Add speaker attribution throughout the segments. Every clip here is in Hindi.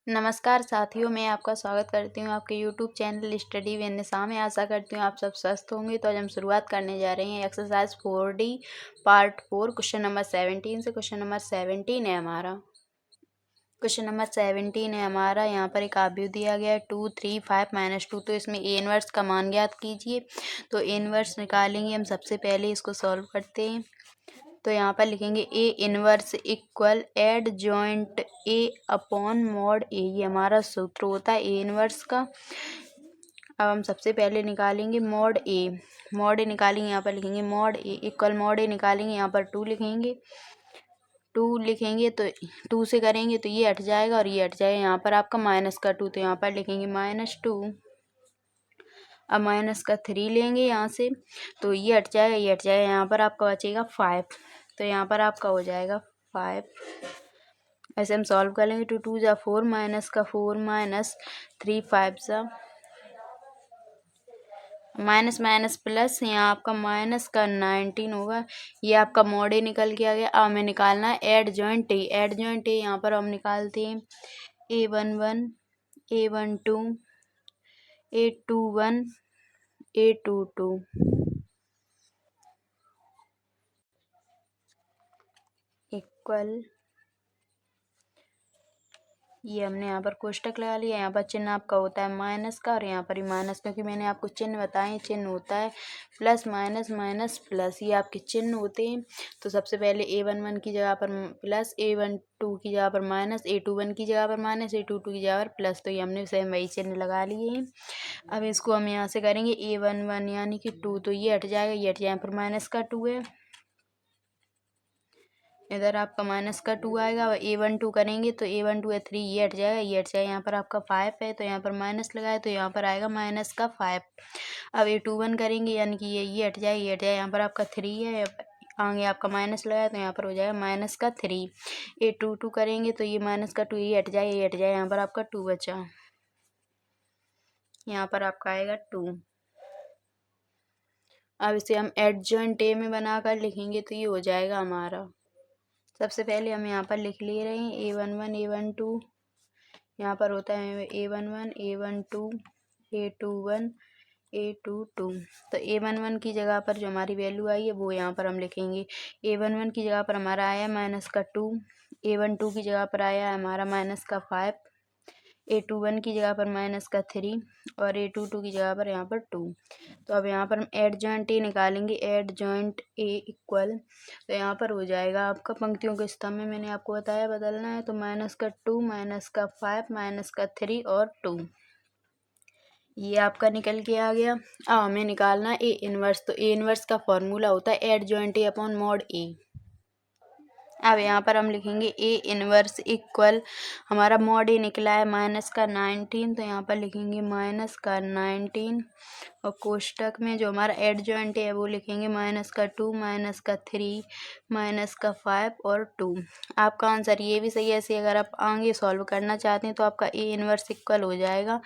Speaker 1: नमस्कार साथियों, मैं आपका स्वागत करती हूँ आपके यूट्यूब चैनल स्टडी विद निशा में। आशा करती हूँ आप सब स्वस्थ होंगे। तो आज हम शुरुआत करने जा रहे हैं exercise 4D part 4 question number 17 से। क्वेश्चन नंबर 17 है हमारा। क्वेश्चन नंबर 17 है हमारा। यहाँ पर एक आव्यूह दिया गया है 2, 3, 5, -2। तो इसमें ए इनवर्स का मान ज्ञात कीजिए। तो ए इनवर्स निकालेंगे हम। सबसे पहले इसको सॉल्व करते हैं। तो यहाँ पर लिखेंगे A inverse equal adjoint A upon mod A. ये हमारा सूत्र होता है ए इनवर्स का। अब हम सबसे पहले निकालेंगे मॉड ए। मॉड ए निकालेंगे, यहाँ पर लिखेंगे mod A equal mod A निकालेंगे, यहाँ पर 2 लिखेंगे। 2 लिखेंगे तो 2 से करेंगे तो ये हट जाएगा और ये हट जाएगा। यहाँ पर आपका माइनस का 2, तो यहाँ पर लिखेंगे -2। अब माइनस का 3 लेंगे यहाँ से, तो ये हट जाएगा, ये हट जाएगा। यहाँ पर आपका बचेगा 5। तो यहाँ पर आपका हो जाएगा 5। ऐसे हम सॉल्व कर लेंगे। 2 2 जा 4, माइनस का 4 -3 5 जा माइनस माइनस प्लस, यहाँ आपका माइनस का 19 होगा। ये आपका मॉड ए निकल के आ गया। अब हमें निकालना है एड जॉइंट ए। एड जॉइंट ए यहाँ पर हम निकालते हैं A11 A12 A21 A22 equal, ये हमने यहाँ पर कोष्टक लगा लिया। यहाँ पर चिन्ह आपका होता है माइनस का और यहाँ पर ही माइनस, क्योंकि मैंने आपको चिन्ह बताए। चिन्ह होता है प्लस माइनस माइनस प्लस, ये आपके चिन्ह होते हैं। तो सबसे पहले A11 की जगह पर प्लस, A12 की जगह पर माइनस, A21 की जगह पर माइनस, A22 की जगह पर प्लस। तो ये हमने सेम वही चिन्ह लगा लिए हैं। अब इसको हम यहाँ से करेंगे A11 यानी कि 2, तो ये हट जाएगा, ये हट जाएगा। यहाँ पर माइनस का 2 है, इधर आपका माइनस का 2 आएगा। अब A12 करेंगे तो A12 है 3, ये हट जाएगा, ये हट जाएगा। यहाँ पर आपका 5 है, तो यहाँ पर माइनस लगाए तो यहाँ पर आएगा माइनस का 5। अब A21 करेंगे यानी कि ये हट जाएगा, ये हट जाएगा। यहाँ पर आपका 3 है, आगे आपका माइनस लगाया तो यहाँ पर हो जाएगा माइनस का 3। A22 करेंगे तो ये माइनस का 2, ये हट जाएगा, ये हट जाएगा। यहाँ पर आपका 2 बचा, यहाँ पर आपका आएगा 2। अब इसे हम एडजॉइंट ए में बनाकर लिखेंगे तो ये हो जाएगा हमारा। सबसे पहले हम यहाँ पर लिख ले रहे हैं A11 A12, यहाँ पर होता है A11 A12 A21 A22। तो A11 की जगह पर जो हमारी वैल्यू आई है वो यहाँ पर हम लिखेंगे। A11 की जगह पर हमारा आया माइनस का 2, A12 की जगह पर आया है हमारा माइनस का 5, A21 की जगह पर माइनस का 3 और A22 की जगह पर यहाँ पर 2। तो अब यहाँ पर हम एड जॉइंट ए निकालेंगे। एड जॉइंट ए इक्वल, तो यहाँ पर हो जाएगा आपका पंक्तियों के स्तंभ में मैंने आपको बताया बदलना है। तो माइनस का 2 माइनस का 5 माइनस का 3 और 2, ये आपका निकल के आ गया। अब हमें निकालना है ए इनवर्स। तो ए इनवर्स का फॉर्मूला होता है add joint A upon mod ए। अब यहाँ पर हम लिखेंगे ए इनवर्स इक्वल, हमारा मॉड ए निकला है माइनस का 19, तो यहाँ पर लिखेंगे माइनस का 19 और कोष्टक में जो हमारा एड जॉइंट है वो लिखेंगे माइनस का 2 माइनस का 3 माइनस का 5 और 2। आपका आंसर ये भी सही है। ऐसे अगर आप आगे सॉल्व करना चाहते हैं तो आपका ए इनवर्स इक्वल हो जाएगा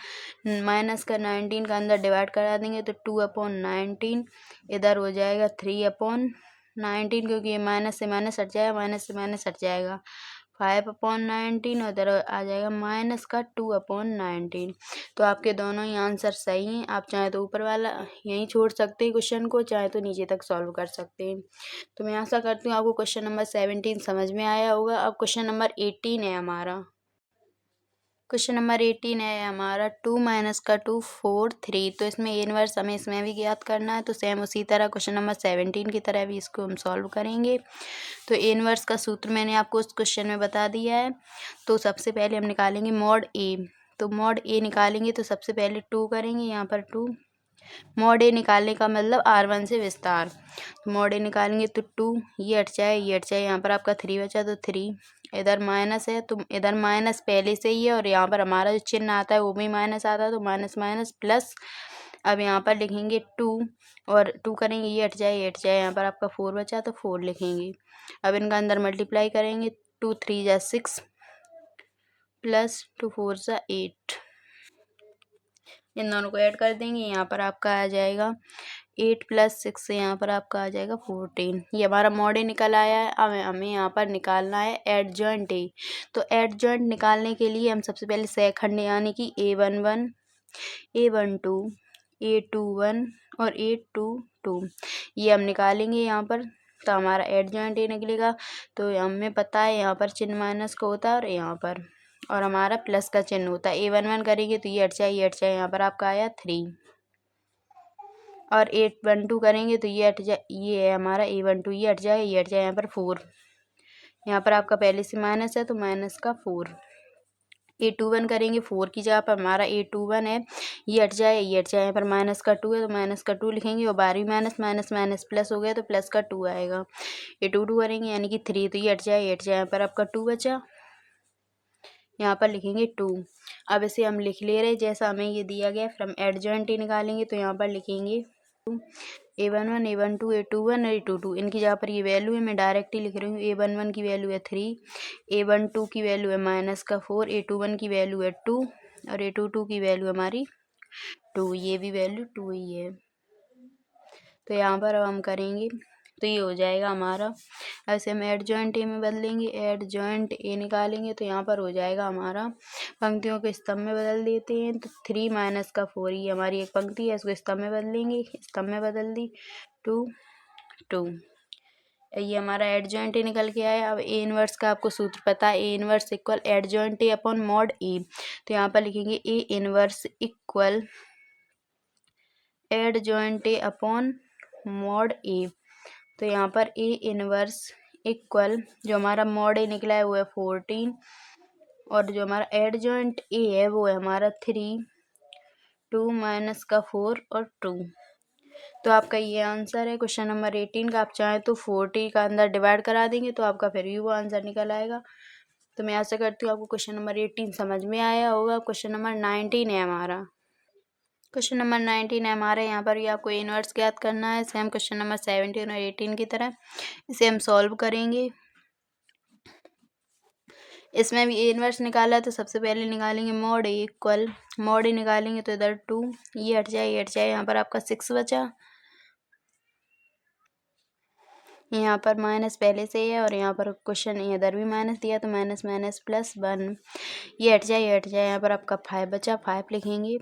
Speaker 1: माइनस का 19 का अंदर डिवाइड करा देंगे तो 2/19, इधर हो जाएगा 3/19, क्योंकि ये माइनस से माइनस हट जाएगा, माइनस से माइनस हट जाएगा 5/19 और इधर आ जाएगा माइनस का 2/19। तो आपके दोनों ही आंसर सही हैं। आप चाहे तो ऊपर वाला यहीं छोड़ सकते हैं क्वेश्चन को, चाहे तो नीचे तक सॉल्व कर सकते हैं। तो मैं आशा करती हूँ आपको क्वेश्चन नंबर 17 समझ में आया होगा। अब क्वेश्चन नंबर 18 है हमारा। क्वेश्चन नंबर 18 है हमारा 2 माइनस का 2 4 3। तो इसमें ए इनवर्स हमें इसमें भी ज्ञात करना है। तो सेम उसी तरह क्वेश्चन नंबर 17 की तरह भी इसको हम सॉल्व करेंगे। तो ए इनवर्स का सूत्र मैंने आपको उस क्वेश्चन में बता दिया है। तो सबसे पहले हम निकालेंगे मॉड ए। तो मॉड ए निकालेंगे तो सबसे पहले 2 करेंगे, यहाँ पर 2। मॉड ए निकालने का मतलब R1 से विस्तार। तो मॉड ए निकालेंगे तो 2, ये हट जाए, ये हट जाए। यहाँ पर आपका 3 बचा तो 3, इधर माइनस है तो इधर माइनस पहले से ही है और यहाँ पर हमारा जो चिन्ह आता है वो भी माइनस आता है, तो माइनस माइनस प्लस। अब यहाँ पर लिखेंगे 2 और 2 करेंगे, ये हट जाए, ये हट जाए। यहाँ पर आपका 4 बचा तो 4 लिखेंगे। अब इनका अंदर मल्टीप्लाई करेंगे। 2 3 जा 6 प्लस 2 4 जा 8, इन दोनों को ऐड कर देंगे। यहाँ पर आपका आ जाएगा 8 + 6 से यहाँ पर आपका आ जाएगा 14। ये हमारा मॉड ए निकल आया है। अब हमें यहाँ पर निकालना है एडजॉइंट ए। तो एडजॉइंट निकालने के लिए हम सबसे पहले सेकंड यानी कि A11, A12, A21 और A22 ये हम निकालेंगे यहाँ पर। तो हमारा एडजॉइंट ए निकलेगा। तो हमें पता है यहाँ पर चिन्ह माइनस का होता है और यहाँ पर और हमारा प्लस का चिन्ह होता है। A11 करेंगे तो ये हट जाए यहाँ पर आपका आया 3 और 812 करेंगे तो ये हट जाए, ये है हमारा A12, ये हट जाए यहाँ पर 4। यहाँ पर आपका पहले से माइनस है तो माइनस का 4। A21 करेंगे 4 की जगह पर हमारा A21 है, ये हट जाए यहाँ पर माइनस का 2 है तो माइनस का 2 लिखेंगे और 12 माइनस माइनस माइनस प्लस हो गया तो प्लस का 2 आएगा। A22 करेंगे यानी कि 3 तो ये हट जाए यहाँ पर आपका 2 बचा, यहाँ पर लिखेंगे 2। अब इसे हम लिख ले रहे जैसा हमें ये दिया गया। फ्रॉम एडजॉइंट निकालेंगे तो यहाँ पर लिखेंगे A11, A12, A21 और A22। इनकी जहाँ पर ये वैल्यू है मैं डायरेक्ट ही लिख रही हूँ। A11 की वैल्यू है 3, A12 की वैल्यू है माइनस का 4, A21 की वैल्यू है 2 और A22 की वैल्यू हमारी 2। ये भी वैल्यू 2 ही है। तो यहाँ पर अब हम करेंगे तो ये हो जाएगा हमारा। ऐसे हम एडजॉइंट ए में बदलेंगे, एडजॉइंट ए निकालेंगे तो यहाँ पर हो जाएगा हमारा। पंक्तियों को स्तंभ में बदल देते हैं तो 3 माइनस का 4 ये हमारी एक पंक्ति है, इसको स्तंभ में बदलेंगे, स्तंभ में बदल दी 2 2। ये हमारा एडजॉइंट ए निकल के आया। अब ए इनवर्स का आपको सूत्र पता है, A inverse equal adjoint A upon mod A. तो यहाँ पर लिखेंगे A inverse equal adjoint A upon mod A. तो यहाँ पर ए इनवर्स इक्वल जो हमारा मॉड ए निकला है वो है 14 और जो हमारा एडजॉइंट ए है वो है हमारा 3, 2 माइनस का 4 और 2। तो आपका ये आंसर है क्वेश्चन नंबर 18 का। आप चाहें तो 40 का अंदर डिवाइड करा देंगे तो आपका फिर भी वो आंसर निकल आएगा। तो मैं आशा करती हूँ आपको क्वेश्चन नंबर 18 समझ में आया होगा। क्वेश्चन नंबर 19 है हमारा। क्वेश्चन नंबर 19 है हमारे। यहाँ पर भी आपको इनवर्स ज्ञात करना है सेम क्वेश्चन नंबर 17 और 18 की तरह। इसे हम सॉल्व करेंगे। इसमें भी ए इनवर्स निकाला है तो सबसे पहले निकालेंगे mod A equal, mod A निकालेंगे तो इधर 2 ये हट जाए यहाँ पर आपका 6 बचा। यहाँ पर माइनस पहले से है और यहाँ पर क्वेश्चन इधर भी माइनस दिया तो माइनस माइनस प्लस 1 ये हट जाए यहाँ पर आपका 5 बचा, 5 लिखेंगे।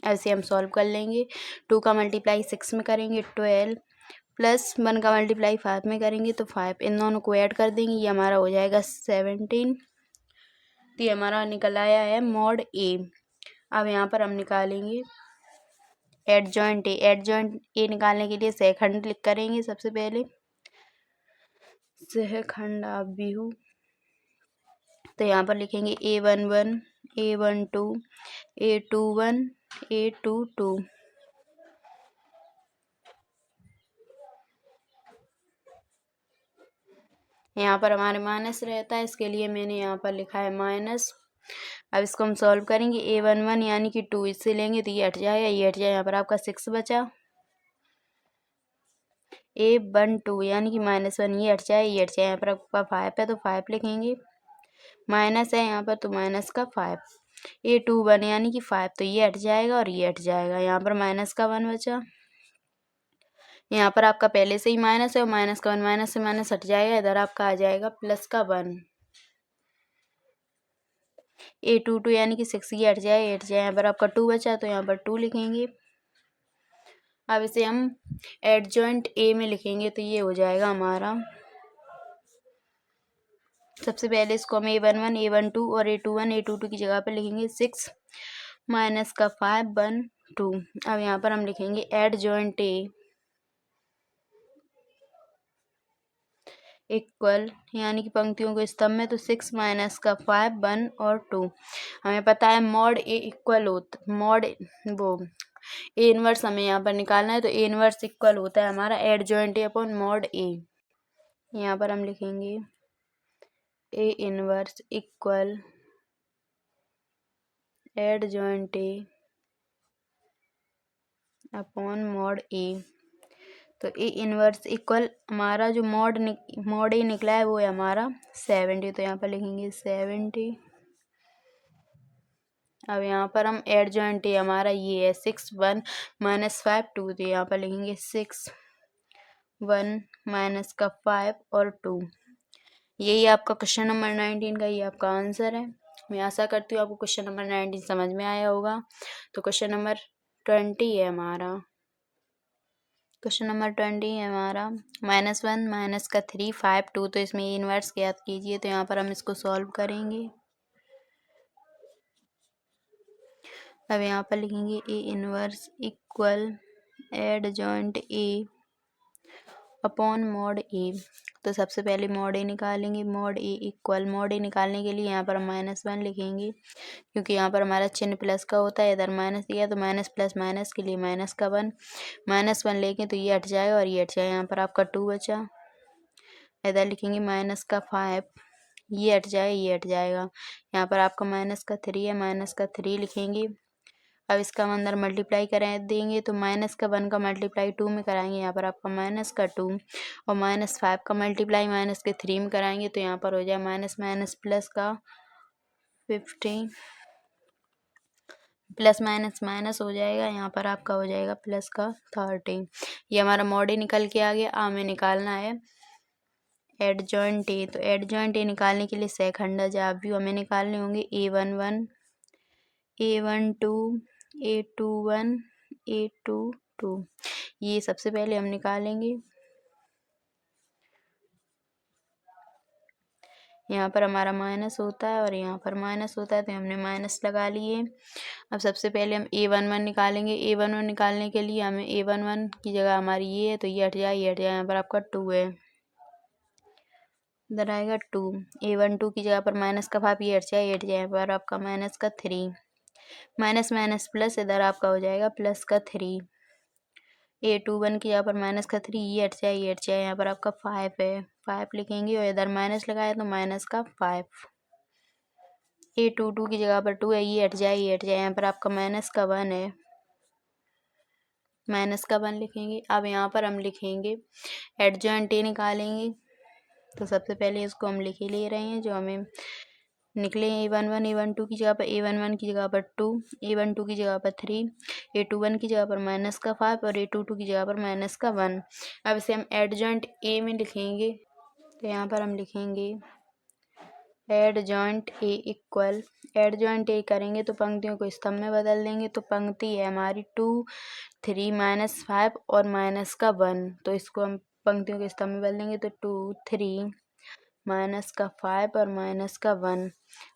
Speaker 1: ऐसे हम सॉल्व कर लेंगे। 2 का मल्टीप्लाई 6 में करेंगे 12 प्लस 1 का मल्टीप्लाई 5 में करेंगे तो 5। इन दोनों को ऐड कर देंगे, ये हमारा हो जाएगा 17। तो ये हमारा निकल आया है मॉड ए। अब यहाँ पर हम निकालेंगे एडजॉइंट ए। एडजॉइंट ए निकालने के लिए सहखंड लिख करेंगे सबसे पहले, सहखंड आप भी हो। तो यहाँ पर लिखेंगे A11, A12, A21, A22। यहाँ पर हमारे माइनस रहता है, इसके लिए मैंने यहाँ पर लिखा है माइनस। अब इसको हम सॉल्व करेंगे। A11 यानी कि 2 इससे लेंगे तो ये हट जाएगा, ये हट जाए यहाँ पर आपका 6 बचा। A12 यानी कि -1 ये हट जाए यहाँ पर आपका 5 है तो 5 लिखेंगे। माइनस है यहाँ पर तो माइनस का 5। A21 यानी कि 5 तो ये हट जाएगा और ये हट जाएगा, यहाँ पर माइनस का 1 बचा। यहाँ पर आपका पहले से ही माइनस है और माइनस का 1 माइनस से माइनस हट जाएगा, इधर आपका आ जाएगा प्लस का 1। A22 यानी कि 6 ये हट जाए यहाँ पर आपका 2 बचा तो यहाँ पर 2 लिखेंगे। अब इसे हम एडजॉइंट ए में लिखेंगे तो ये हो जाएगा हमारा। सबसे पहले इसको हम A11, A12 और A21, A22 की जगह पर लिखेंगे 6 माइनस का 5 1 2। अब यहाँ पर हम लिखेंगे एडजॉइंट ए इक्वल यानी कि पंक्तियों को स्तंभ में तो 6 माइनस का 5 1 और 2। हमें पता है मॉड ए इक्वल होता मॉड वो ए इनवर्स हमें यहाँ पर निकालना है तो ए इनवर्स इक्वल होता है हमारा adjoint A upon mod A. यहाँ पर हम लिखेंगे A inverse equal adjoint A upon mod A. तो ए इनवर्स इक्वल हमारा जो मॉड ए निकला है वो है हमारा 70। तो यहाँ पर लिखेंगे 70। अब यहाँ पर हम एडजॉइंट ए हमारा ये है 6 1 माइनस 5 2, तो यहाँ पर लिखेंगे 6 1 माइनस का 5 और 2। यही आपका क्वेश्चन नंबर 19 का ये आपका आंसर है। मैं आशा करती हूँ आपको क्वेश्चन नंबर 19 समझ में आया होगा। तो क्वेश्चन नंबर 20 है हमारा, क्वेश्चन नंबर 20 है हमारा -1 माइनस का 3 5 2, तो इसमें इन्वर्स ज्ञात कीजिए। तो यहाँ पर हम इसको सॉल्व करेंगे। अब यहाँ पर लिखेंगे A inverse equal adjoint A upon mod A. तो सबसे पहले मॉड ए निकालेंगे। Mod A equal, mod A निकालने के लिए यहाँ पर हम -1 लिखेंगे, क्योंकि यहाँ पर हमारा चिन्ह प्लस का होता है, इधर माइनस दिया तो माइनस प्लस माइनस के लिए माइनस का 1, -1 लेंगे तो ये हट जाएगा और ये हट जाएगा। यहाँ पर आपका 2 बचा। इधर लिखेंगे माइनस का 5, ये हट जाएगा, ये हट जाएगा। यहाँ पर आपका माइनस का 3 है, माइनस का 3 लिखेंगे। अब इसका हम अंदर मल्टीप्लाई करें देंगे तो माइनस का 1 का मल्टीप्लाई 2 में कराएंगे, यहाँ पर आपका माइनस का 2, और -5 का मल्टीप्लाई माइनस के 3 में कराएंगे तो यहाँ पर हो जाए माइनस माइनस प्लस का 15, प्लस माइनस माइनस हो जाएगा, यहाँ पर आपका हो जाएगा प्लस का 13। ये हमारा मॉड निकल के आ गया। हमें निकालना है एडजॉइंट ए। तो एडजॉइंट ए निकालने के लिए सहखंडा जाव्यू हमें निकालने होंगे A11 A12 A21 A22। ये सबसे पहले हम निकालेंगे। यहाँ पर हमारा माइनस होता है और यहाँ पर माइनस होता है, तो हमने माइनस लगा लिए। अब सबसे पहले हम A11 निकालेंगे। A11 निकालने के लिए हमें A11 की जगह हमारी ये है तो ये हट जाए, ये हट जाए। यहाँ पर आपका 2 है, इधर आएगा 2। A12 की जगह पर माइनस का 5, ये हट जाए, ये हट जाए। यहाँ पर आपका माइनस का 3, माइनस माइनस प्लस, इधर आपका हो जाएगा प्लस का 3। A21 की जगह पर माइनस का 3, ये हट जाए, ये हट जाए। यहाँ पर आपका 5 है, 5 लिखेंगे और इधर माइनस लगाया तो माइनस का 5। A22 की जगह पर 2 है, ये हट जाए, ये हट जाए। यहाँ पर आपका माइनस का 1 है, माइनस का 1 लिखेंगे। अब यहाँ पर हम लिखेंगे एडजॉइंट ए निकालेंगे। तो सबसे पहले इसको हम लिख ही ले रहे हैं जो हमें निकले। A11 A12 की जगह पर A11 की जगह पर 2, A12 की जगह पर 3, A21 की जगह पर माइनस का 5 और A22 की जगह पर माइनस का 1। अब इसे हम एडजॉइंट ए में लिखेंगे। तो यहाँ पर हम लिखेंगे एडजॉइंट ए इक्वल, एडजॉइंट ए करेंगे तो पंक्तियों को स्तंभ में बदल देंगे। तो पंक्ति है हमारी 2 3 -5 और माइनस का 1, तो इसको हम पंक्तियों के स्तंभ में बदल देंगे। तो 2 3 माइनस का 5 और माइनस का 1।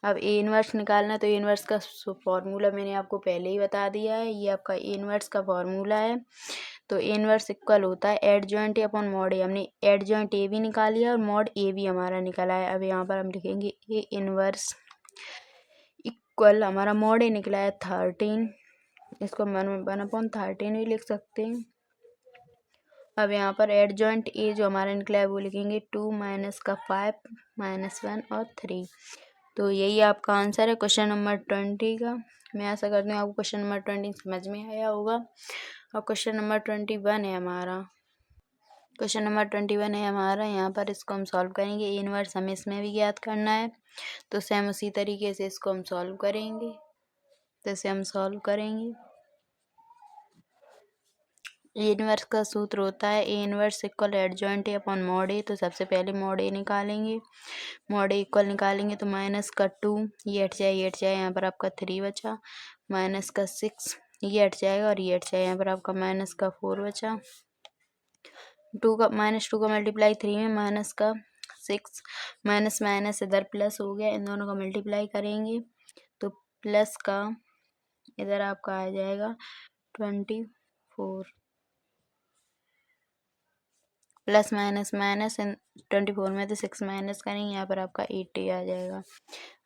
Speaker 1: अब ए इनवर्स निकालना है, तो ए इनवर्स का फॉर्मूला मैंने आपको पहले ही बता दिया है। ये आपका ए इनवर्स का फॉर्मूला है। तो ए इनवर्स इक्वल होता है एडजॉइंट ए अपॉन मॉड ए। हमने एडजॉइंट ए भी निकाल लिया और मॉड ए भी हमारा निकला है। अब यहाँ पर हम लिखेंगे ए इनवर्स इक्वल, हमारा मॉड ए निकला है 13, इसको 1/13 भी लिख सकते हैं। अब यहाँ पर एडजॉइंट ए जो हमारा निकला है वो लिखेंगे 2 माइनस का 5 -1 और 3। तो यही आपका आंसर है क्वेश्चन नंबर 20 का। मैं आशा करती हूँ आपको क्वेश्चन नंबर 20 समझ में आया होगा। और क्वेश्चन नंबर 21 है हमारा, क्वेश्चन नंबर 21 है हमारा। यहाँ पर इसको हम सॉल्व करेंगे। ए इनवर्स हमें इसमें भी ज्ञात करना है, तो सेम उसी तरीके से इसको हम सॉल्व करेंगे। तो इसे हम सॉल्व करेंगे। ए इनवर्स का सूत्र होता है A inverse equal adjoint A upon mod A. तो सबसे पहले मॉड ए निकालेंगे। मॉड ए इक्वल निकालेंगे तो माइनस का 2, ये हट जाए, ये हट जाए। यहाँ पर आपका 3 बचा। माइनस का 6, ये हट जाएगा और ये हट जाए। यहाँ पर आपका माइनस का 4 बचा। -2 का मल्टीप्लाई 3 में माइनस का 6, माइनस माइनस इधर प्लस हो गया। इन दोनों का मल्टीप्लाई करेंगे तो प्लस का इधर आपका आ जाएगा 24, प्लस माइनस माइनस 24 में तो 6 माइनस करेंगे, यहाँ पर आपका 80 आ जाएगा।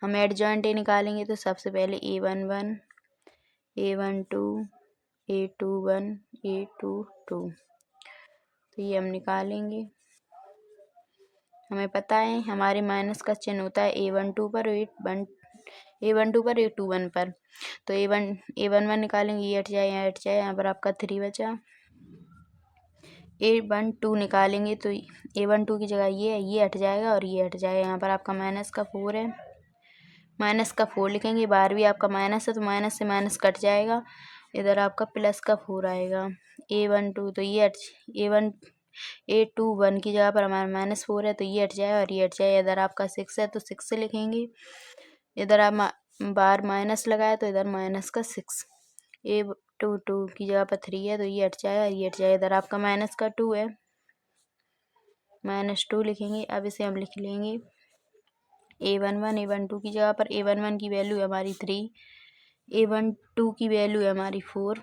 Speaker 1: हम एडजॉइंट ए निकालेंगे तो सबसे पहले A11 A12 A21 A22, तो ये हम निकालेंगे। हमें पता है हमारे माइनस का चिन्ह होता है A12 पर A12 पर A21 पर। तो A11 निकालेंगे, ये हट जाए, यहाँ हट जाए। यहाँ पर आपका 3 बचा। A12 निकालेंगे तो A12 की जगह ये है, ये हट जाएगा और ये हट जाएगा। यहाँ पर आपका माइनस का 4 है, माइनस का 4 लिखेंगे। बाहर भी आपका माइनस है तो माइनस से माइनस कट जाएगा, इधर आपका प्लस का 4 आएगा। A12 तो ये A21 की जगह पर हमारा -4 है तो ये हट जाए और ये हट जाए। इधर आपका 6 है तो 6 से लिखेंगे। इधर आप बाहर माइनस लगाए तो इधर माइनस का 6। A22 की जगह पर 3 है तो ये हट जाए और ये हट जाए। इधर आपका माइनस का 2 है, -2 लिखेंगे। अब इसे हम लिख लेंगे A12 की जगह पर A11 की वैल्यू है हमारी 3, A12 की वैल्यू है हमारी 4,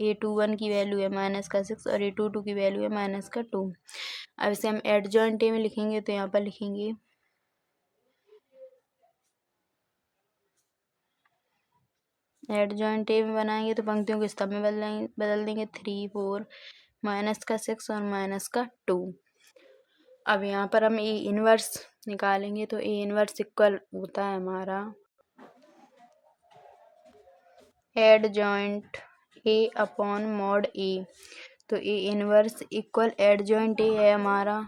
Speaker 1: A21 की वैल्यू है माइनस का 6 और A22 की वैल्यू है माइनस का 2। अब इसे हम एडजॉइंट ए में लिखेंगे तो यहाँ पर लिखेंगे एडजॉइंट ए में बनाएंगे तो पंक्तियों के स्तंभ में बदल देंगे 3 4 माइनस का 6 और माइनस का 2। अब यहाँ पर हम ए इनवर्स निकालेंगे तो ए इनवर्स इक्वल होता है हमारा adjoint A upon mod A. तो ए इनवर्स इक्वल एडजॉइंट ए है हमारा,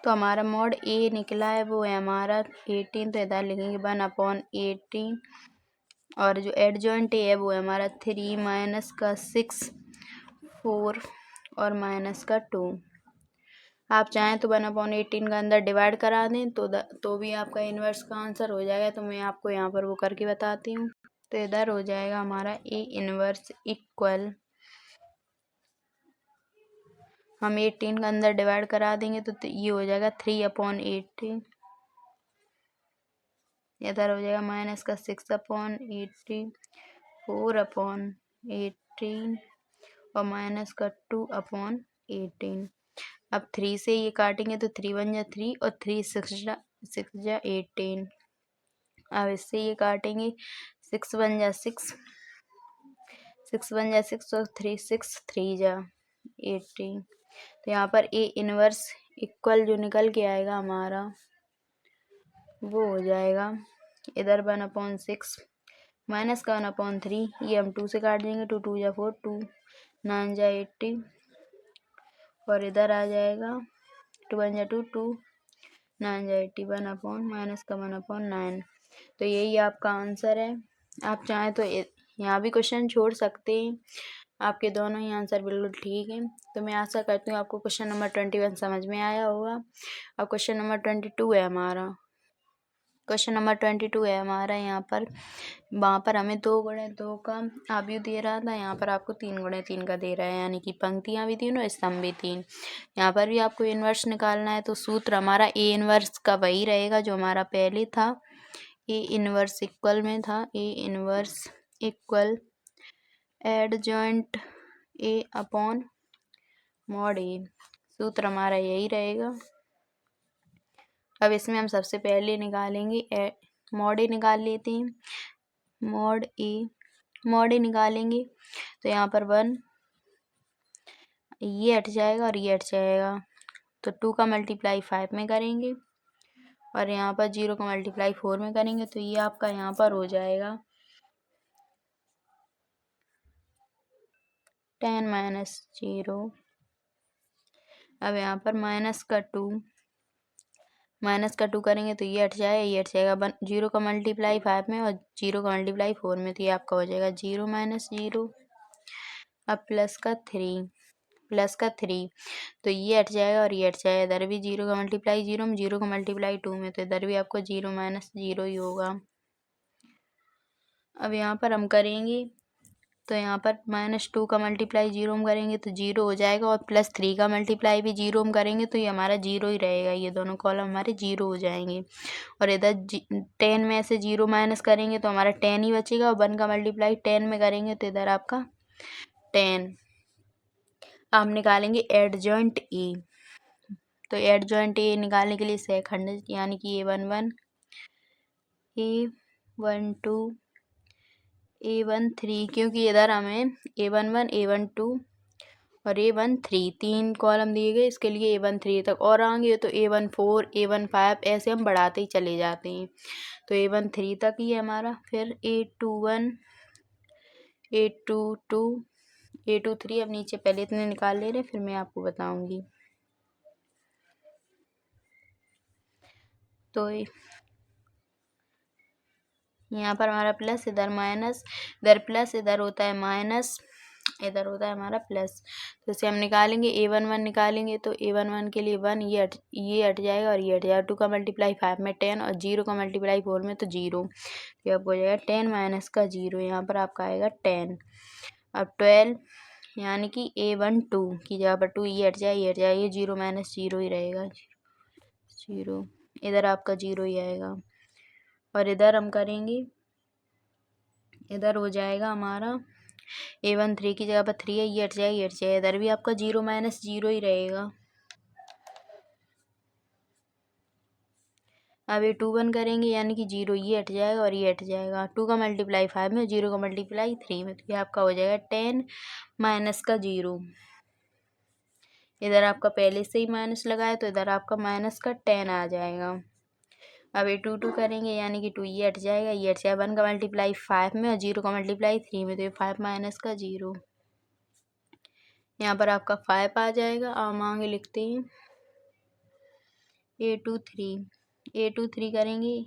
Speaker 1: तो हमारा मॉड ए निकला है वो है हमारा 18, तो इधर लिखेंगे 1/18 और जो एडजॉइंट ए है वो है हमारा 3 माइनस का 6 4 और माइनस का 2। आप चाहें तो 1/18 का अंदर डिवाइड करा दें तो भी आपका इन्वर्स का आंसर हो जाएगा। तो मैं आपको यहाँ पर वो करके बताती हूँ। तो इधर हो जाएगा हमारा ए इनवर्स इक्वल, हम 18 का अंदर डिवाइड करा देंगे तो ये हो जाएगा 3/18। इधर हो जाएगा माइनस का 6/18, 4/18 और माइनस का 2/18। अब 3 से ये काटेंगे तो 3 1 जा 3 और 3 6 जा 18। अब इससे ये काटेंगे 6 1 जा 6, 6 1 जा 6 और 3 6 3 जा 18। तो यहाँ पर ए इनवर्स इक्वल जो निकल के आएगा हमारा वो हो जाएगा इधर 1/6 माइनस का 1/3, ये हम 2 से काट देंगे, 2 2 जा 4, 2 9 जा 80 और इधर आ जाएगा 2 1 जा 2, 2 9 जा 80, 1/-9। तो यही आपका आंसर है। आप चाहें तो यहाँ भी क्वेश्चन छोड़ सकते हैं, आपके दोनों ही आंसर बिल्कुल ठीक हैं। तो मैं आशा करती हूँ आपको क्वेश्चन नंबर 21 समझ में आया होगा। अब क्वेश्चन नंबर 22 है हमारा, क्वेश्चन नंबर 22 है हमारा। यहाँ पर वहाँ पर हमें 2 × 2 का अवयव दे रहा था, यहाँ पर आपको 3 × 3 का दे रहा है, यानी कि पंक्तियाँ भी 3 और स्तंभ भी 3। यहाँ पर भी आपको इन्वर्स निकालना है तो सूत्र हमारा ए इन्वर्स का वही रहेगा जो हमारा पहले था, ए इन्वर्स इक्वल में था, A inverse equal adjoint A upon mod A. सूत्र हमारा यही रहेगा। अब इसमें हम सबसे पहले निकालेंगे मॉड ए निकाल लेते हैं। मॉड ए निकालेंगे तो यहाँ पर 1 ये हट जाएगा और ये हट जाएगा, तो 2 का मल्टीप्लाई 5 में करेंगे और यहाँ पर 0 का मल्टीप्लाई 4 में करेंगे तो ये आपका यहाँ पर हो जाएगा 10 - 0। अब यहाँ पर माइनस का 2 करेंगे तो ये हट जाएगा 0 का मल्टीप्लाई 5 में और 0 का मल्टीप्लाई 4 में, तो ये आपका हो जाएगा 0 - 0। अब प्लस का 3 तो ये हट जाएगा और ये हट जाएगा, इधर भी 0 का मल्टीप्लाई 0 में, 0 का मल्टीप्लाई 2 में, तो इधर भी आपको 0 - 0 ही होगा। अब यहाँ पर हम करेंगे तो यहाँ पर -2 का मल्टीप्लाई 0 में करेंगे तो 0 हो जाएगा और +3 का मल्टीप्लाई भी 0 में करेंगे तो ये हमारा 0 ही रहेगा, ये दोनों कॉलम हमारे 0 हो जाएंगे। और इधर 10 में से 0 माइनस करेंगे तो हमारा 10 ही बचेगा और 1 का मल्टीप्लाई 10 में करेंगे तो इधर आपका 10। अब हम निकालेंगे एडजॉइंट ए। तो एडजॉइंट ए निकालने के लिए सहखंड यानी कि A11 A12 A13, क्योंकि इधर हमें A11 A12 और A13 3 कॉलम दिए गए, इसके लिए A13 तक, और आगे तो A14 A15 ऐसे हम बढ़ाते ही चले जाते हैं। तो A13 तक ही है हमारा। फिर A21 A22 A23। अब नीचे पहले इतने निकाल ले रहे, फिर मैं आपको बताऊंगी। तो यहाँ पर हमारा प्लस, इधर माइनस, इधर प्लस, इधर होता है माइनस, इधर होता है हमारा प्लस। तो इसे हम निकालेंगे, A11 निकालेंगे तो A11 के लिए 1, ये हट जाएगा और ये हट जाएगा। 2 का मल्टीप्लाई 5 में 10 और 0 का मल्टीप्लाई 4 में तो 0। तो आपको हो जाएगा 10 माइनस का 0, यहाँ पर आपका आएगा 10। अब 12 यानी कि A12 की जगह पर 2, ये हट जाए, ये हट जाए, ये 0 माइनस 0 ही रहेगा, 0। इधर आपका 0 ही आएगा और इधर हम करेंगे, इधर हो जाएगा हमारा A13 की जगह पर 3 है, ये हट जाए, ये हट जाए, इधर भी आपका 0 माइनस 0 ही रहेगा। अब A21 करेंगे यानी कि 0, ये हट जाएगा और ये हट जाएगा। 2 का मल्टीप्लाई 5 में, 0 का मल्टीप्लाई 3 में, तो ये आपका हो जाएगा 10 माइनस का 0। इधर आपका पहले से ही माइनस लगाया तो इधर आपका माइनस का 10 आ जाएगा। अब A22 करेंगे यानी कि 2, ये हट जाएगा, ये हट जाएगा। 1 का मल्टीप्लाई 5 में और 0 का मल्टीप्लाई 3 में, तो ये 5 माइनस का 0। यहाँ पर आपका 5 आ जाएगा। हम आगे लिखते हैं A23 करेंगे,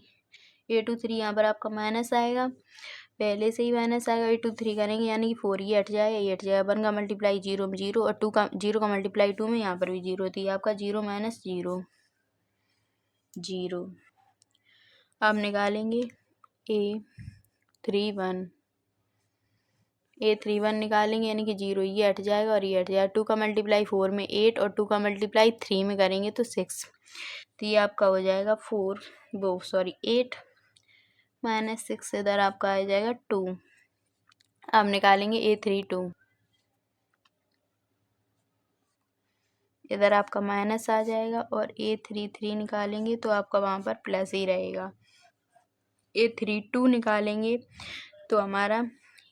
Speaker 1: A23 यहाँ पर आपका माइनस आएगा, पहले से ही माइनस आएगा। A23 करेंगे यानी कि 4, ये हट जाएगा, ये हट जाएगा। 1 का मल्टीप्लाई 0 में 0 और 0 का मल्टीप्लाई 2 में, यहाँ पर भी 0 थी, आपका 0 माइनस 0, 0। अब निकालेंगे A31 निकालेंगे यानी कि 0, ये हट जाएगा और ये हट जाएगा। 2 का मल्टीप्लाई 4 में 8 और 2 का मल्टीप्लाई 3 में करेंगे तो 6, तो ये आपका हो जाएगा 8 माइनस 6, इधर आपका आ जाएगा 2। अब निकालेंगे A32, इधर आपका माइनस आ जाएगा और A33 निकालेंगे तो आपका वहाँ पर प्लस ही रहेगा। A32 निकालेंगे तो हमारा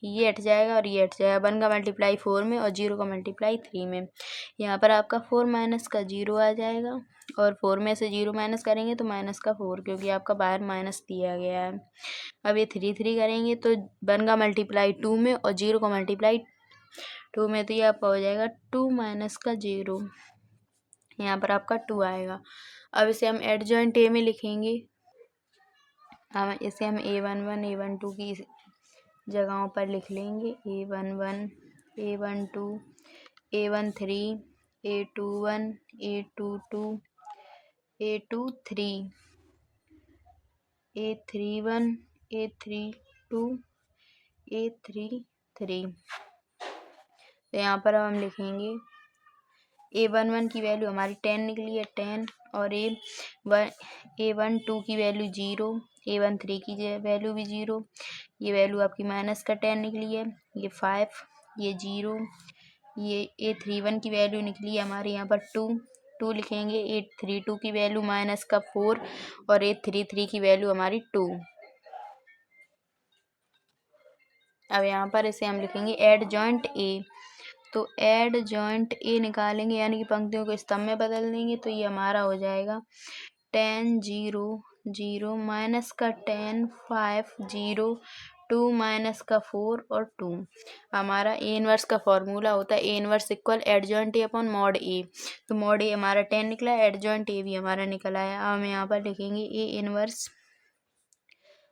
Speaker 1: ये हट जाएगा और ये हट जाएगा। 1 का मल्टीप्लाई 4 में और 0 का मल्टीप्लाई 3 में, यहाँ पर आपका 4 माइनस का 0 आ जाएगा और 4 में से 0 माइनस करेंगे तो माइनस का 4, क्योंकि आपका बाहर माइनस दिया गया है। अब ये 3 करेंगे तो 1 का मल्टीप्लाई 2 में और 0 का मल्टीप्लाई 2 में, तो ये आपका हो जाएगा 2 माइनस का 0, यहाँ पर आपका 2 आएगा। अब इसे हम एडजॉइंट ए में लिखेंगे। इसे हम A11 A12 की जगहों पर लिख लेंगे। A11 A12 A13 A21 A22 A23 A31 A32 A33। तो यहाँ पर हम लिखेंगे A11 की वैल्यू हमारी 10 निकली है, 10, और A12 की वैल्यू 0, A13 की वैल्यू भी 0, ये वैल्यू आपकी माइनस का 10 निकली है, ये 5, ये 0, ये A31 की वैल्यू निकली है हमारे यहाँ पर 2 लिखेंगे। A32 की वैल्यू माइनस का 4 और A33 की वैल्यू हमारी 2। अब यहाँ पर इसे हम लिखेंगे एडजॉइंट ए। तो एडजॉइंट ए निकालेंगे यानी कि पंक्तियों को स्तंभ में बदल देंगे तो ये हमारा हो जाएगा 10 0 0 माइनस का 10 5 0 2 माइनस का 4 और 2। हमारा ए इनवर्स का फॉर्मूला होता है A inverse equal adjoint A upon mod A. तो मॉड ए हमारा 10 निकला है, एडजॉइंट ए भी हमारा निकला है। अब हम यहाँ पर लिखेंगे ए इनवर्स,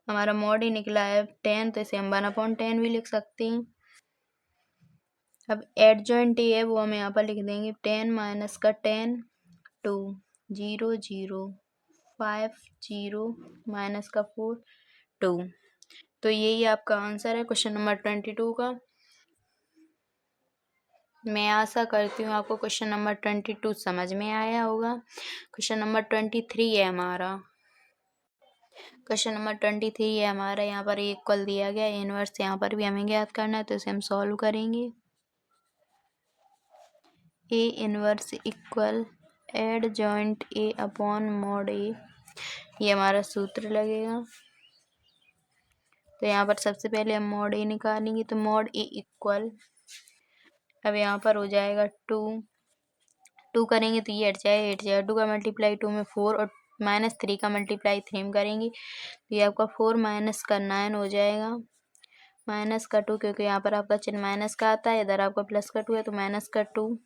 Speaker 1: हमारा मॉड ए निकला है 10, तो इसे हम 1/10 भी लिख सकते हैं। अब एडजॉइंट ए है वो हम यहाँ पर लिख देंगे 10 माइनस का 10 2 0 0 5 0 माइनस का 4 2। तो यही आपका आंसर है क्वेश्चन नंबर 22 का। मैं आशा करती हूँ आपको क्वेश्चन नंबर 22 समझ में आया होगा। क्वेश्चन नंबर 23 है हमारा। क्वेश्चन नंबर 23 है हमारा, यहाँ पर एक इक्वल दिया गया है, इनवर्स यहाँ पर भी हमें ज्ञात करना है, तो इसे हम सॉल्व करेंगे। A inverse equal adjoint A upon mod A, ये हमारा सूत्र लगेगा। तो यहाँ पर सबसे पहले हम मॉड ए निकालेंगे, तो मॉड ए इक्वल, अब यहाँ पर हो जाएगा 2 करेंगे तो ये हट जाएगा। 2 का मल्टीप्लाई 2 में 4 और माइनस 3 का मल्टीप्लाई 3 में करेंगे तो ये आपका 4 माइनस का 9 हो जाएगा। माइनस का 2, क्योंकि यहाँ पर आपका चिन्ह माइनस का आता है, इधर आपका प्लस का 2 है तो माइनस का 2।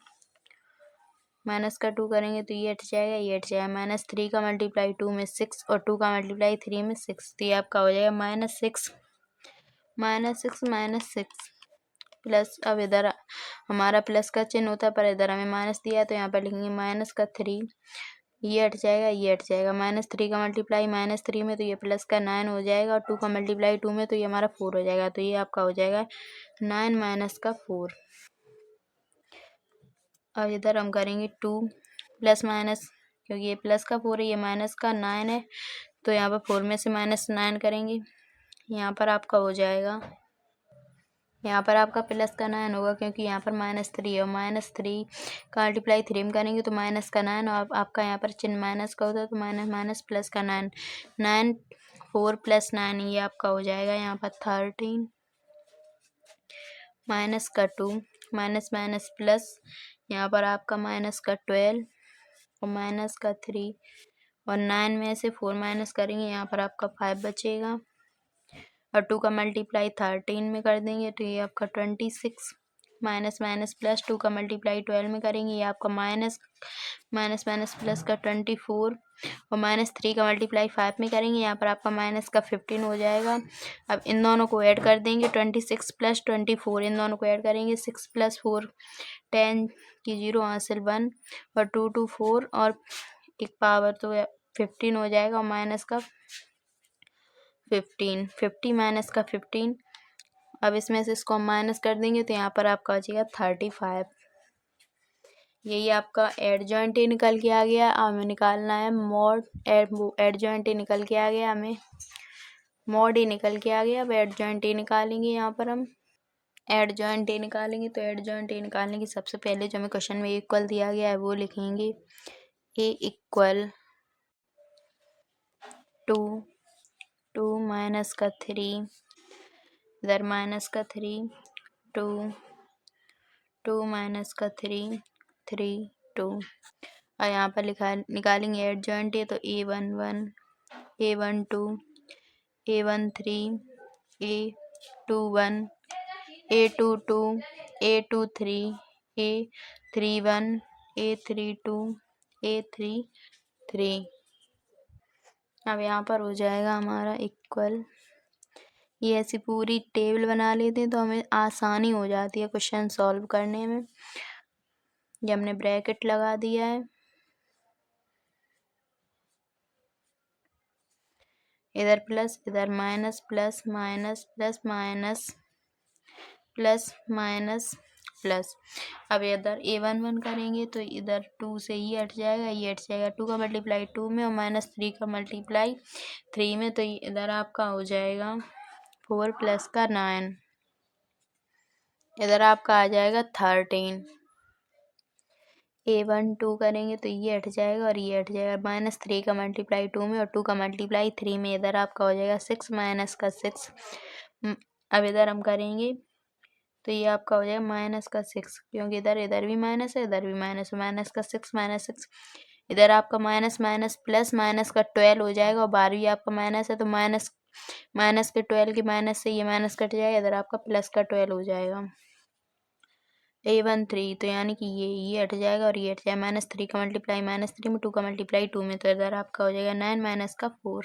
Speaker 1: माइनस का 2 करेंगे तो ये हट जाएगा, ये हट जाएगा। -3 का मल्टीप्लाई 2 में 6 और 2 का मल्टीप्लाई 3 में 6, तो ये आपका हो जाएगा -6 प्लस। अब इधर हमारा प्लस का चिन्ह होता है पर इधर हमें माइनस दिया है तो यहाँ पर लिखेंगे माइनस का 3, ये हट जाएगा, ये हट जाएगा। -3 का मल्टीप्लाई -3 में तो ये प्लस का 9 हो जाएगा और 2 का मल्टीप्लाई 2 में तो ये हमारा 4 हो जाएगा, तो ये आपका हो जाएगा 9 माइनस का 4। अब इधर हम करेंगे 2 प्लस माइनस, क्योंकि ये प्लस का 4 है, ये माइनस का 9 है, तो यहाँ पर 4 में से -9 करेंगे। यहाँ पर आपका हो जाएगा, यहाँ पर आपका प्लस का 9 होगा क्योंकि यहाँ पर -3 है और -3 का मल्टीप्लाई 3 में करेंगे तो माइनस का 9 और आपका यहाँ पर चिन्ह माइनस का होता है तो माइनस माइनस प्लस का 9, 9 4 प्लस 9 ये आपका हो जाएगा यहाँ पर 13 माइनस का 2 माइनस माइनस प्लस, यहाँ पर आपका माइनस का 12 और माइनस का 3 और 9 में से 4 माइनस करेंगे, यहाँ पर आपका 5 बचेगा और 2 का मल्टीप्लाई 13 में कर देंगे तो ये आपका 26 माइनस माइनस प्लस 2 का मल्टीप्लाई 12 में करेंगे, ये आपका माइनस माइनस माइनस प्लस का 24 और -3 का मल्टीप्लाई 5 में करेंगे, यहाँ पर आपका माइनस का 15 हो जाएगा। अब इन दोनों को ऐड कर देंगे, 26 प्लस 24 इन दोनों को ऐड करेंगे, 6 प्लस 4 10 की 0 हासिल 1 और 2 2 4 और एक पावर तो 15 हो जाएगा और माइनस का 15 50 माइनस का 15। अब इसमें से इसको हम माइनस कर देंगे तो यहाँ पर आपका बचेगा 35। यही आपका एडजॉइंट ही निकल के आ गया। अब हमें निकालना है मॉड, एडजॉइंट ही निकल के आ गया, हमें मॉड ही निकल के आ गया। अब एडजॉइंट ही निकालेंगे, यहाँ पर हम एडजॉइंट ही निकालेंगे तो एडजॉइंट ही निकालने की सबसे पहले जो हमें क्वेश्चन में इक्वल दिया गया है वो लिखेंगे ए इक्वल 2 2 माइनस का 3 इधर माइनस का 3 2 2 माइनस का 3 3 2 और यहाँ पर निकालेंगे एडजॉइंट है तो A11 A12 A13 A21 A22 A23 A31 A32 A33। अब यहाँ पर हो जाएगा हमारा इक्वल, ये ऐसी पूरी टेबल बना लेते हैं तो हमें आसानी हो जाती है क्वेश्चन सॉल्व करने में। ये हमने ब्रैकेट लगा दिया है, इधर प्लस इधर minus plus minus plus minus plus minus plus. अब इधर A11 करेंगे तो इधर 2 से ये हट जाएगा, ये हट जाएगा, 2 का मल्टीप्लाई 2 में और -3 का मल्टीप्लाई 3 में तो इधर आपका हो जाएगा 4 प्लस का 9, इधर आपका आ जाएगा 13। A12 करेंगे तो ये हट जाएगा और ये हट जाएगा, -3 का मल्टीप्लाई 2 में और 2 का मल्टीप्लाई 3 में, इधर आपका हो जाएगा 6 माइनस का 6। अब इधर हम करेंगे तो ये आपका हो जाएगा माइनस का 6, क्योंकि इधर भी माइनस है, इधर भी माइनस है, माइनस का 6 माइनस 6, इधर आपका माइनस माइनस प्लस माइनस का 12 हो जाएगा और बार भी आपका माइनस है तो माइनस माइनस के 12 के माइनस से ये माइनस कट जाएगा, इधर आपका प्लस का 12 हो जाएगा। A13 तो यानी कि ये हट जाएगा और ये हट जाएगा, -3 का मल्टीप्लाई -3 में 2 का मल्टीप्लाई 2 में तो इधर आपका हो जाएगा 9 माइनस का 4,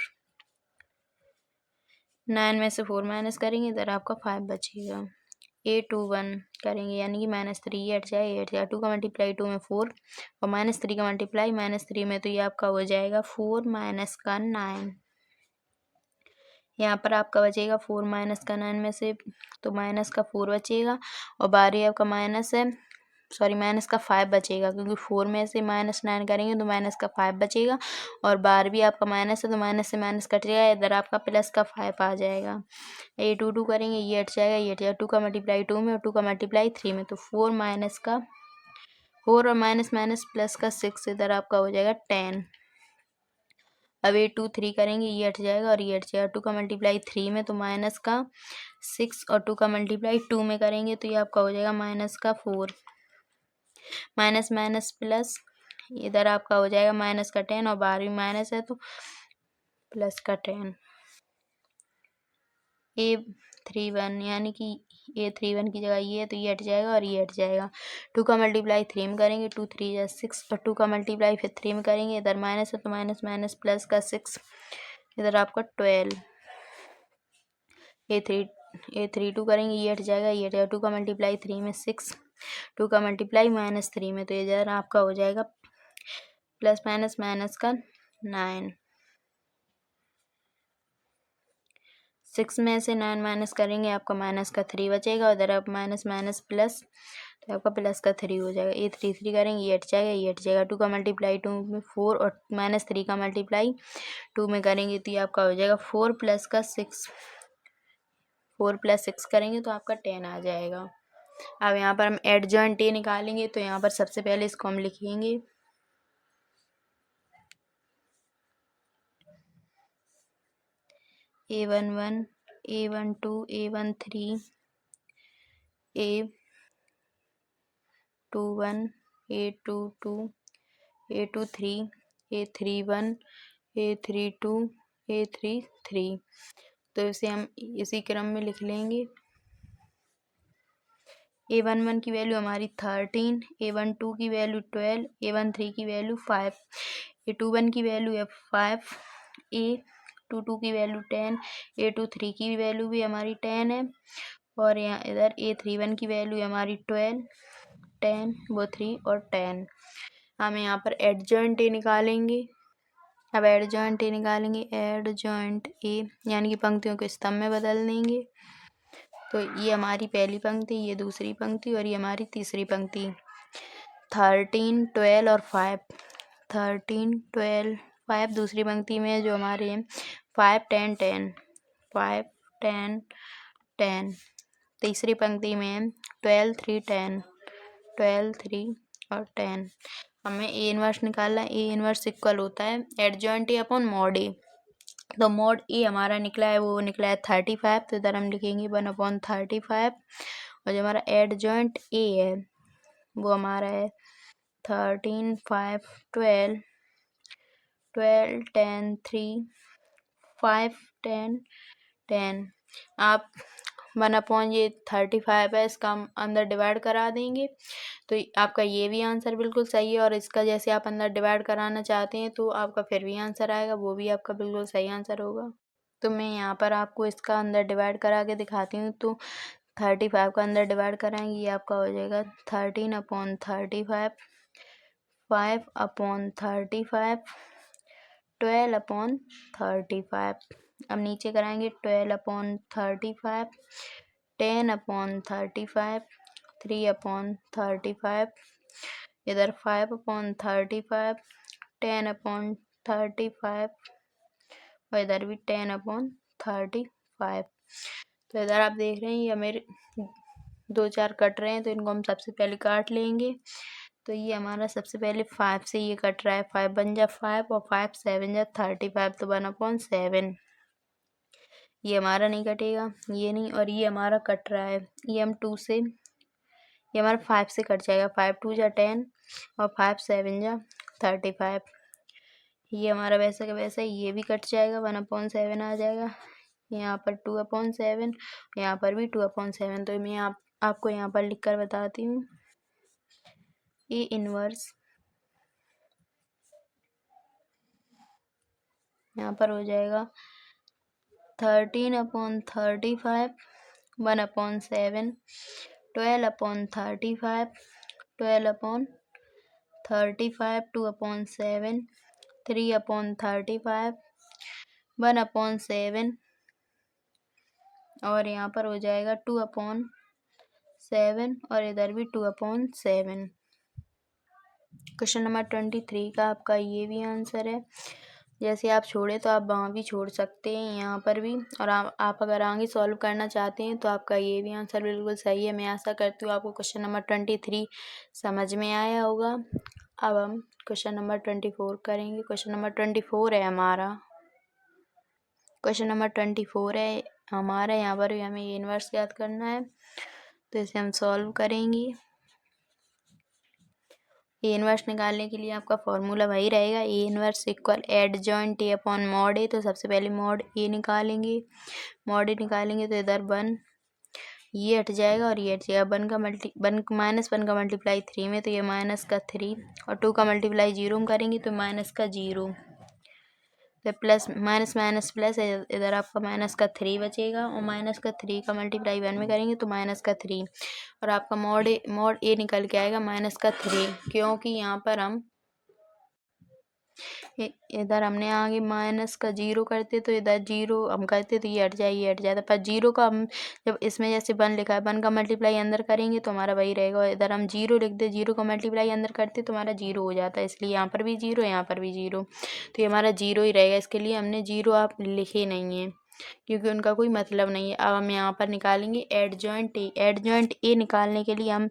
Speaker 1: 9 में से 4 माइनस करेंगे, इधर आपका 5 बचेगा। A21 करेंगे यानी कि -3 ये हट जाएगा, ये हट जाएगा, 2 का मल्टीप्लाई 2 में 4 और -3 का मल्टीप्लाई -3 में तो ये आपका हो जाएगा 4 माइनस का 9। यहाँ पर आपका बचेगा 4 माइनस का 9 में से तो माइनस का 4 बचेगा और बारी आपका माइनस है, सॉरी माइनस का 5 बचेगा, क्योंकि 4 में से -9 करेंगे तो माइनस का 5 बचेगा और बार भी आपका माइनस है तो माइनस से माइनस कट जाएगा, इधर आपका प्लस का 5 आ जाएगा। A22 करेंगे ये हट जाएगा, ये हट जाएगा, 2 का मल्टीप्लाई 2 में और 2 का मल्टीप्लाई 3 में तो 4 माइनस का 4 और माइनस माइनस प्लस का 6, इधर आपका हो जाएगा 10। अब A23 करेंगे ये हट जाएगा और ये हट जाएगा, 2 का मल्टीप्लाई 3 में तो माइनस का 6 और 2 का मल्टीप्लाई 2 में करेंगे तो ये आपका हो जाएगा माइनस का 4, माइनस माइनस प्लस, इधर आपका हो जाएगा माइनस का 10 और बाहर भी माइनस है तो प्लस का 10। A31 यानी कि ये 3 1 की जगह ये है तो ये हट जाएगा और ये हट जाएगा। 2 का मल्टीप्लाई 3 में करेंगे, 2 3 जा 6 और 2 का मल्टीप्लाई फिर 3 में करेंगे। इधर माइनस है तो माइनस माइनस प्लस का 6, इधर आपका 12। ये 3 2 करेंगे, ये हट जाएगा ये हट जाएगा। 2 का मल्टीप्लाई 3 में 6, 2 का मल्टीप्लाई माइनस 3 में, तो ये इधर आपका हो जाएगा प्लस माइनस माइनस का 9। 6 में से 9 माइनस करेंगे, आपका माइनस का 3 बचेगा। उधर आप माइनस माइनस प्लस, तो आपका प्लस का 3 हो जाएगा। ये 3 3 करेंगे, ये हट जाएगा ये हट जाएगा। 2 का मल्टीप्लाई 2 में 4 और माइनस 3 का मल्टीप्लाई 2 में करेंगे तो ये आपका हो जाएगा 4 प्लस का 6। 4 प्लस 6 करेंगे तो आपका 10 आ जाएगा। अब यहाँ पर हम एडजॉइंट ए निकालेंगे, तो यहाँ पर सबसे पहले इसको हम लिखेंगे A11 A12 A13 A21 A22 A23 A31 A32 A33, तो इसे हम इसी क्रम में लिख लेंगे। A11 की वैल्यू हमारी 13, A12 की वैल्यू 12, A13 की वैल्यू 5, A21 की वैल्यू है 5, A22 की वैल्यू 10, A23 की वैल्यू भी हमारी 10 है, और यहाँ इधर A31 की वैल्यू हमारी 12, 10 वो 3 और 10। हम यहाँ पर एडजॉइंट ए निकालेंगे। अब एडजॉइंट ए निकालेंगे, एडजॉइंट ए यानी कि पंक्तियों को स्तंभ में बदल देंगे। तो ये हमारी पहली पंक्ति, ये दूसरी पंक्ति और ये हमारी तीसरी पंक्ति। 13 12 और 5, 13 12 5 दूसरी पंक्ति में जो हमारे 5 10 10, 5 10 10। तीसरी पंक्ति में 12 3 10, 12 3 और 10। हमें ए इनवर्स निकालना है। ए इनवर्स इक्वल होता है adjoint A upon mod A. तो मॉड ए हमारा निकला है, वो निकला है 35, तो इधर हम लिखेंगे 1/35। और जो हमारा एडजॉइंट ए है वो हमारा है 13 5 12 12 10 3 5 10 10। आप 1/35 है, इसका हम अंदर डिवाइड करा देंगे, तो आपका ये भी आंसर बिल्कुल सही है। और इसका जैसे आप अंदर डिवाइड कराना चाहते हैं तो आपका फिर भी आंसर आएगा, वो भी आपका बिल्कुल सही आंसर होगा। तो मैं यहाँ पर आपको इसका अंदर डिवाइड करा के दिखाती हूँ। तो 35 का अंदर डिवाइड कराएंगे, ये आपका हो जाएगा 13/35, 5/35, 12/35। अब नीचे कराएंगे 12/35, 10/35, 3/35, इधर 5/35, 10/35 और इधर भी 10/35। तो इधर आप देख रहे हैं ये मेरे 2 4 कट रहे हैं, तो इनको हम सबसे पहले काट लेंगे। तो ये हमारा सबसे पहले 5 से ये कट रहा है, 5 1 जा 5 और 5 7 जा 35, तो 1/7। ये हमारा नहीं कटेगा, ये नहीं, और ये हमारा कट रहा है, ये हम 2 से, ये हमारा 5 से कट जाएगा, 5 2 जा 10 और 5 7 जा 35। ये हमारा वैसा का वैसा ये भी कट जाएगा, 1/7 आ जाएगा। यहाँ पर 2/7, यहाँ पर भी 2/7। तो मैं आपको यहाँ पर लिख कर बताती हूँ। ए इनवर्स यहाँ पर हो जाएगा 13/35, 1/7, 12/35, 12/35, 2/7, 3/35, 1/7 और यहाँ पर हो जाएगा 2/7 और इधर भी 2/7। क्वेश्चन नंबर 23 का आपका ये भी आंसर है। जैसे आप छोड़े तो आप वहाँ भी छोड़ सकते हैं, यहाँ पर भी। और आप अगर आगे सॉल्व करना चाहते हैं तो आपका ये भी आंसर बिल्कुल सही है। मैं आशा करती हूँ आपको क्वेश्चन नंबर 23 समझ में आया होगा। अब हम क्वेश्चन नंबर 24 करेंगे। क्वेश्चन नंबर 24 है हमारा, क्वेश्चन नंबर 24 है हमारा। यहाँ पर भी हमें इनवर्स याद करना है, तो इसे हम सॉल्व करेंगे। ए इनवर्स निकालने के लिए आपका फॉर्मूला वही रहेगा, A inverse equal adjoint A upon mod A. तो सबसे पहले मॉड ए निकालेंगे, मॉड ए निकालेंगे तो इधर 1 ये हट जाएगा और ये हट जाएगा। -1 का मल्टीप्लाई 3 में तो ये माइनस का 3 और 2 का मल्टीप्लाई 0 में करेंगे तो माइनस का 0, तो प्लस माइनस माइनस प्लस, इधर आपका माइनस का 3 बचेगा और माइनस का 3 का मल्टीप्लाई 1 में करेंगे तो माइनस का 3 और आपका मॉड ए निकल के आएगा माइनस का 3, क्योंकि यहाँ पर हम इधर हमने आगे माइनस का 0 करते तो इधर 0 हम करते तो ये हट जाता, पर 0 का हम जब इसमें जैसे 1 लिखा है 1 का मल्टीप्लाई अंदर करेंगे तो हमारा वही रहेगा, और इधर हम 0 लिख दे 0 का मल्टीप्लाई अंदर करते तो हमारा 0 हो जाता है, इसलिए यहाँ पर भी 0 यहाँ पर भी 0, तो ये हमारा 0 ही रहेगा। इसके लिए हमने 0 आप लिखे नहीं है क्योंकि उनका कोई मतलब नहीं है। अब हम यहाँ पर निकालेंगे एडजॉइंट ए निकालने के लिए हम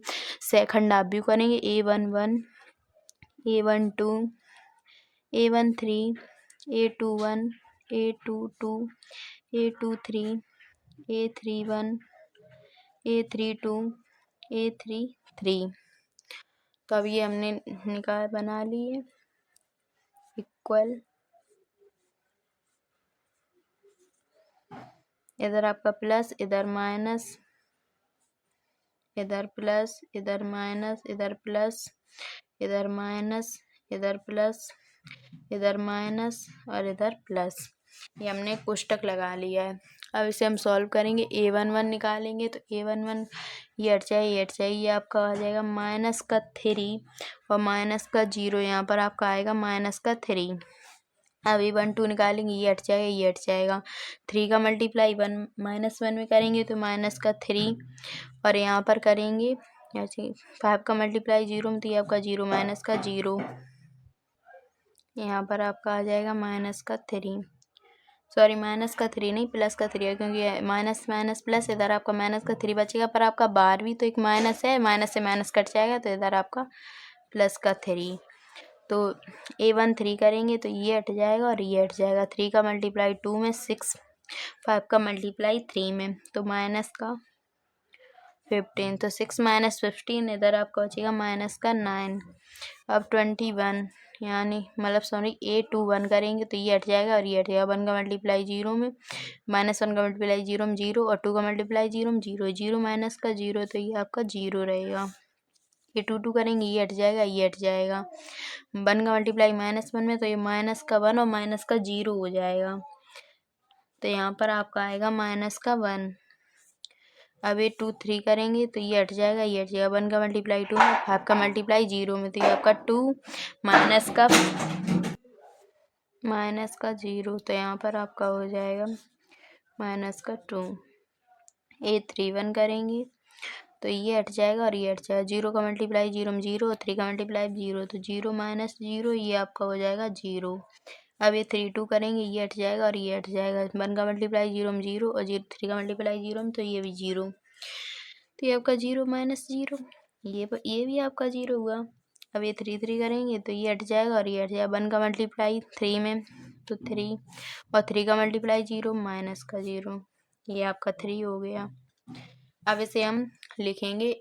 Speaker 1: खंडाब्यू करेंगे A11 A12 A13 A21 A22 A23 A31 A32 A33, तो अब ये हमने बना ली है इक्वल, इधर आपका प्लस इधर माइनस, इधर प्लस इधर माइनस, इधर प्लस इधर माइनस, इधर प्लस इधर माइनस और इधर प्लस, ये हमने कोष्टक लगा लिया है। अब इसे हम सॉल्व करेंगे। A11 निकालेंगे तो A11 ये हट जाए ये आपका आ जाएगा माइनस का 3 और माइनस का 0, यहाँ पर आपका आएगा माइनस का 3। अब A12 निकालेंगे ये हट जाएगा 3 का मल्टीप्लाई -1 में करेंगे तो माइनस का 3 और यहाँ पर करेंगे ऐसे 5 का मल्टीप्लाई 0 में तो ये आपका 0 माइनस का 0, यहाँ पर आपका आ जाएगा माइनस का 3, सॉरी माइनस का 3 नहीं प्लस का 3 है, क्योंकि माइनस माइनस प्लस, इधर आपका माइनस का 3 बचेगा, पर आपका बार भी तो एक माइनस है, माइनस से माइनस कट जाएगा तो इधर आपका प्लस का 3, तो A13 करेंगे तो ये हट जाएगा और ये हट जाएगा। 3 का मल्टीप्लाई 2 में 6, 5 का मल्टीप्लाई 3 में तो माइनस का 15, तो 6 माइनस 15, इधर आपका बचेगा माइनस का 9। अब 21 यानी मतलब सॉरी A21 करेंगे तो ये हट जाएगा और ये हट जाएगा। 1 का मल्टीप्लाई 0 में -1 का मल्टीप्लाई 0 में 0 और 2 का मल्टीप्लाई 0 में 0, 0 माइनस का 0 तो ये आपका 0 रहेगा। ये 2 करेंगे ये हट जाएगा ये हट जाएगा। 1 का मल्टीप्लाई -1 में तो ये माइनस का 1 और माइनस का 0 हो जाएगा, तो यहाँ पर आपका आएगा माइनस का 1। अब ये 2 3 करेंगे तो ये हट जाएगा ये हट जाएगा। 1 का मल्टीप्लाई 2 में 5 का मल्टीप्लाई 0 में तो ये आपका 2 माइनस का 0, तो यहाँ पर आपका हो जाएगा माइनस का 2। A31 करेंगे तो ये हट जाएगा और ये हट जाएगा। 0 का मल्टीप्लाई 0 में 0 और 3 का मल्टीप्लाई 0, तो 0 माइनस 0 ये आपका हो जाएगा 0। अब ये 3 करेंगे ये हट जाएगा और ये हट जाएगा। 1 का मल्टीप्लाई 0 में 0 और 3 का मल्टीप्लाई 0 में तो ये भी 0, तो ये आपका 0 माइनस 0, ये भी आपका 0 हुआ। अब ये 3 करेंगे तो ये हट जाएगा और ये हट जाएगा। 1 का मल्टीप्लाई 3 में तो 3 और 3 का मल्टीप्लाई 0 माइनस का 0, ये आपका 3 हो गया। अब इसे हम लिखेंगे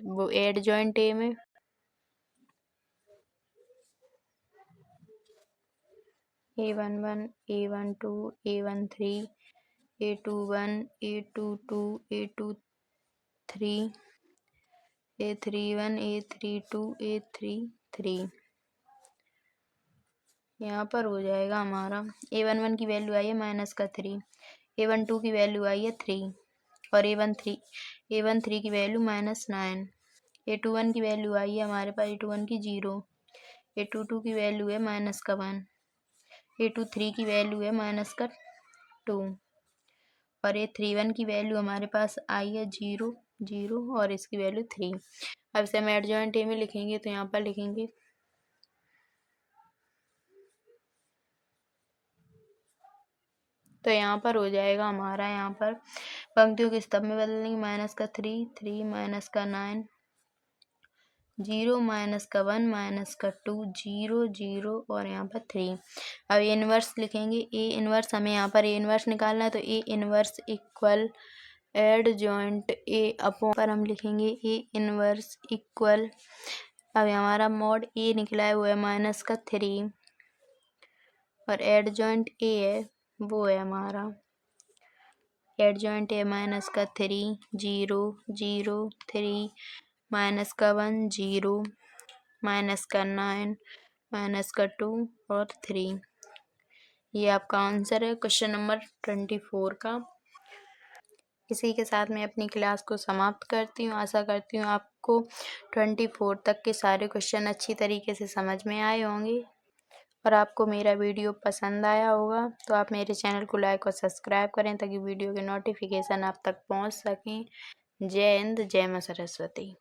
Speaker 1: वो एडजॉइंट ए में, A11 A12 A13 A21 A22 A23 A31 A32 A33, यहाँ पर हो जाएगा हमारा। A11 की वैल्यू आई है माइनस का 3, A12 की वैल्यू आई है 3 और A13 की वैल्यू -9, A21 की वैल्यू आई है हमारे पास A21 की 0, A22 की वैल्यू है माइनस का 1, A23 की वैल्यू है माइनस का 2 और A31 की वैल्यू हमारे पास आई है 0 0 और इसकी वैल्यू 3। अब इसे हम एडजॉइंट ए में लिखेंगे तो यहाँ पर लिखेंगे तो यहाँ पर हो जाएगा हमारा, यहाँ पर पंक्तियों के स्तंभ में बदलेंगे माइनस का 3 3 माइनस का 9 0 माइनस का 1 माइनस का 2 0 0 और यहाँ पर 3। अब ए इनवर्स लिखेंगे। ए इनवर्स हमें यहाँ पर ए इनवर्स निकालना है तो A inverse equal adjoint A upon पर हम लिखेंगे ए इनवर्स इक्वल, अब हमारा मॉड ए निकला है वो है माइनस का 3 और एडजॉइंट ए है वो है हमारा एडजॉइंट ए माइनस का 3 0 0 3 माइनस का 1 0 माइनस का 9 माइनस का 2 और 3। ये आपका आंसर है क्वेश्चन नंबर 24 का। इसी के साथ मैं अपनी क्लास को समाप्त करती हूँ। आशा करती हूँ आपको 24 तक के सारे क्वेश्चन अच्छी तरीके से समझ में आए होंगे और आपको मेरा वीडियो पसंद आया होगा। तो आप मेरे चैनल को लाइक और सब्सक्राइब करें ताकि वीडियो के नोटिफिकेशन आप तक पहुँच सकें। जय हिंद, जय मां सरस्वती।